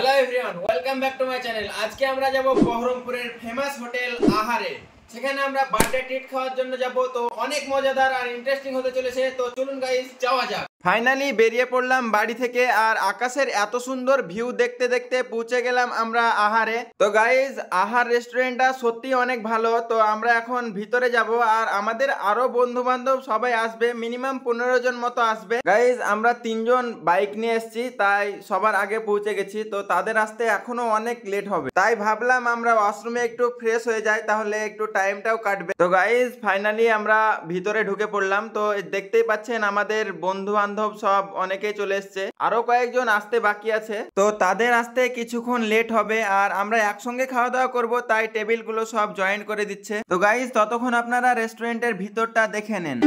Hello everyone, welcome back to my channel. আজকে আমরা যাব বহরমপুরের ফেমাস হোটেল আহারে। সেখানে আমরা বার্থডে ট্রিট খাওয়ার জন্য যাব। তো অনেক মজাদার আর ইন্টারেস্টিং হতে চলেছে। তো চলুন গাইস, যাওয়া যাক। ফাইনালি বেরিয়ে পড়লাম বাড়ি থেকে, আর আকাশের এত সুন্দর ভিউ দেখতে দেখতে পৌঁছে গেলাম আমরা আহারে। তো গাইস, আহার রেস্টুরেন্টটা সত্যি অনেক ভালো। তো আমরা এখন ভিতরে যাব, আর আমাদের আরো বন্ধু বান্ধব সবাই আসবে, মিনিমাম 15 জন মতো আসবে। গাইস, আমরা 3 জন বাইক নিয়ে এসেছি, তাই সবার আগে পৌঁছে গেছি। তো তাদের আসতে এখনো অনেক লেট হবে, তাই ভাবলাম আমরা ওয়াশরুমে একটু ফ্রেশ হয়ে যাই, তাহলে একটু টাইমটাও কাটবে। তো গাইস, ফাইনালি আমরা ভিতরে ঢুকে পড়লাম। তো দেখতেই পাচ্ছেন আমাদের বন্ধু বান্ধব সব অনেকেই চলে এসছে, আরো কয়েকজন আসতে বাকি আছে। তো তাদের আসতে কিছুক্ষণ লেট হবে, আর আমরা একসঙ্গে খাওয়া দাওয়া করবো, তাই টেবিল গুলো সব জয়েন করে দিচ্ছে। তো গাইস, ততক্ষণ আপনারা রেস্টুরেন্টের ভিতরটা দেখে নেন।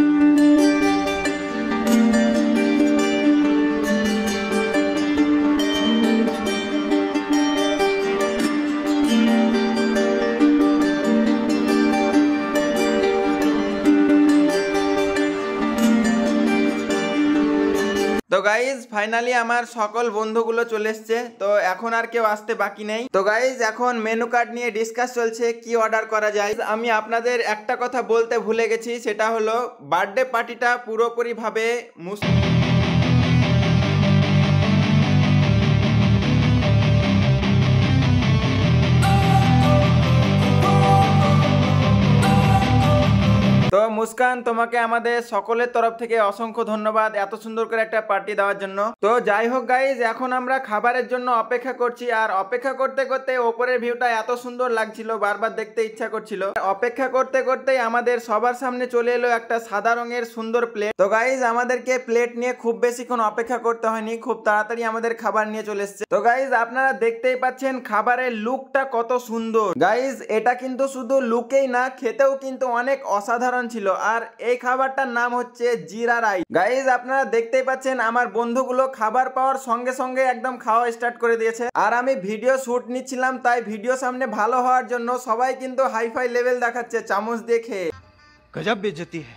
তো গাইজ, ফাইনালি আমার সকল বন্ধুগুলো চলে এসছে। তো এখন আর কেউ আসতে বাকি নেই। তো গাইজ, এখন মেনু কার্ড নিয়ে ডিসকাস চলছে কি অর্ডার করা যায়। আমি আপনাদের একটা কথা বলতে ভুলে গেছি, সেটা হলো বার্থডে পার্টিটা পুরোপুরি ভাবে তো মুস্কান, তোমাকে আমাদের সকলের তরফ থেকে অসংখ্য ধন্যবাদ এত সুন্দর করে একটা পার্টি দেওয়ার জন্য। তো যাই হোক গাইজ, এখন আমরা খাবারের জন্য অপেক্ষা করছি, আর অপেক্ষা করতে করতে ওপরের ভিউটা এত সুন্দর লাগছিল, বারবার দেখতে ইচ্ছা করছিল। অপেক্ষা করতে করতেই আমাদের সবার সামনে চলে এলো একটা সাদা রঙের সুন্দর প্লেট। তো গাইজ, আমাদেরকে প্লেট নিয়ে খুব বেশিক্ষণ অপেক্ষা করতে হয়নি, খুব তাড়াতাড়ি আমাদের খাবার নিয়ে চলে এসছে। তো গাইজ, আপনারা দেখতেই পাচ্ছেন খাবারের লুকটা কত সুন্দর। গাইজ, এটা কিন্তু শুধু লুকেই না, খেতেও কিন্তু অনেক অসাধারণ ছিল। আর এই খাবারটার নাম হচ্ছে জিরা রাইস। গাইজ, আপনারা দেখতেই পাচ্ছেন আমার বন্ধুগুলো খাবার পাওয়ার সঙ্গে সঙ্গে একদম খাওয়া স্টার্ট করে দিয়েছে, আর আমি ভিডিও শুট নিচ্ছিলাম, তাই ভিডিও সামনে ভালো হওয়ার জন্য সবাই কিন্তু হাইফাই লেভেল দেখাচ্ছে চামচ দিয়ে খেয়ে। গজব বেইজ্জতি है।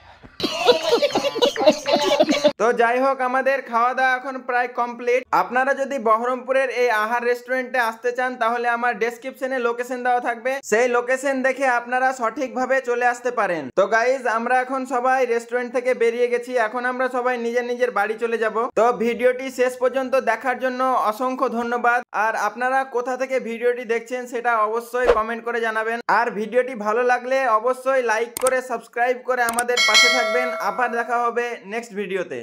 তো যাই হোক, আমাদের খাওয়া দাওয়া এখন প্রায় কমপ্লিট। আপনারা যদি বহরমপুরের এই আহার রেস্টুরেন্টে আসতে চান, তাহলে আমার ডেসক্রিপশনে লোকেশন দেওয়া থাকবে, সেই লোকেশন দেখে আপনারা সঠিকভাবে চলে আসতে পারেন। তো গাইজ, আমরা এখন সবাই রেস্টুরেন্ট থেকে বেরিয়ে গেছি, এখন আমরা সবাই নিজের নিজের বাড়ি চলে যাব। তো ভিডিওটি শেষ পর্যন্ত দেখার জন্য অসংখ্য ধন্যবাদ। আর আপনারা কোথা থেকে ভিডিওটি দেখছেন সেটা অবশ্যই কমেন্ট করে জানাবেন, আর ভিডিওটি ভালো লাগলে অবশ্যই লাইক করে সাবস্ক্রাইব করে আমাদের পাশে থাকবেন। আবার দেখা হবে নেক্সট ভিডিওতে।